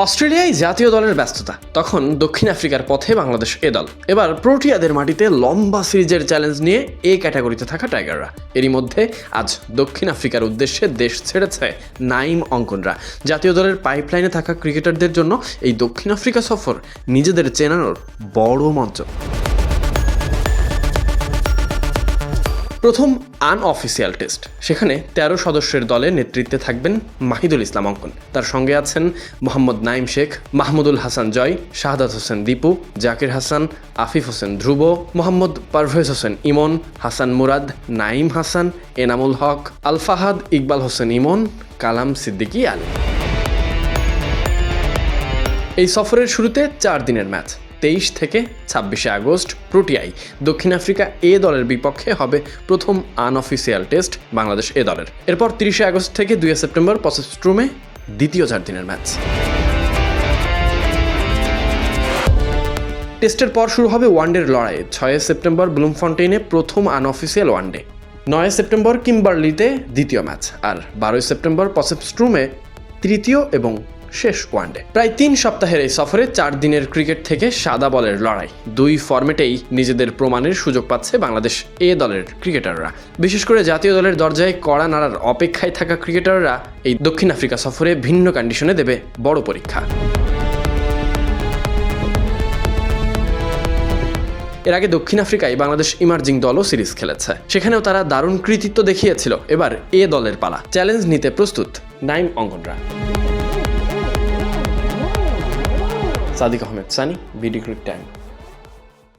অস্ট্রেলিয়ায় জাতীয় দলের ব্যস্ততা, তখন দক্ষিণ আফ্রিকার পথে বাংলাদেশ এ দল। এবার প্রোটিয়াদের মাটিতে লম্বা সিরিজের চ্যালেঞ্জ নিয়ে এ ক্যাটাগরিতে থাকা টাইগাররা। এরই মধ্যে আজ দক্ষিণ আফ্রিকার উদ্দেশ্যে দেশ ছেড়েছে নাইম অঙ্কনরা। জাতীয় দলের পাইপলাইনে থাকা ক্রিকেটারদের জন্য এই দক্ষিণ আফ্রিকা সফর নিজেদের চেনানোর বড় মঞ্চ। প্রথম আনঅফিসিয়াল টেস্ট, সেখানে ১৩ সদস্যের দলে নেতৃত্বে থাকবেন মাহিদুল ইসলাম অঙ্কন। তার সঙ্গে আছেন মোহাম্মদ নাইম শেখ, মাহমুদুল হাসান জয়, শাহাদাত হোসেন দীপু, জাকির হাসান, আফিফ হোসেন ধ্রুব, মোহাম্মদ পারভেজ হোসেন ইমন, হাসান মুরাদ, নাইম হাসান, এনামুল হক, আল ফাহাদ, ইকবাল হোসেন ইমন, কালাম সিদ্দিকী আলী। এই সফরের শুরুতে 4 দিনের ম্যাচ। 23 থেকে 26 আগস্ট প্রোটিয়ায় দক্ষিণ আফ্রিকা এ দলের বিপক্ষে হবে প্রথম আনঅফিসিয়াল টেস্ট বাংলাদেশ এ দলের। এরপর 30 আগস্ট থেকে 2 সেপ্টেম্বর পসেফস্ট্রুমে দ্বিতীয় 4 দিনের ম্যাচ। টেস্টের পর শুরু হবে ওয়ানডের লড়াই। 6 সেপ্টেম্বর ব্লুমফন্টেইনে প্রথম আনঅফিসিয়াল ওয়ানডে, 9 সেপ্টেম্বর কিম্বারলিতে দ্বিতীয় ম্যাচ, আর 12 সেপ্টেম্বর পসেফস্ট্রুমে তৃতীয় এবং শেষ ওয়ানডে। প্রায় 3 সপ্তাহের এই সফরে 4 দিনের ক্রিকেট থেকে সাদা বলের লড়াই, 2 ফরম্যাটেই নিজেদের প্রমাণের সুযোগ পাচ্ছে বাংলাদেশ এ দলের ক্রিকেটাররা। বিশেষ করে জাতীয় দলের দরজায় কড়া নাড়ার অপেক্ষায় থাকা ক্রিকেটাররা এই দক্ষিণ আফ্রিকা সফরে ভিন্ন কন্ডিশনে দেবে বড় পরীক্ষা। এর আগে দক্ষিণ আফ্রিকায় বাংলাদেশ ইমার্জিং দলও সিরিজ খেলেছে, সেখানেও তারা দারুণ কৃতিত্ব দেখিয়েছিল। এবার এ দলের পালা, চ্যালেঞ্জ নিতে প্রস্তুত নাইম অঙ্কনরা। Sadiq Ahmed Sunny, BD cric time.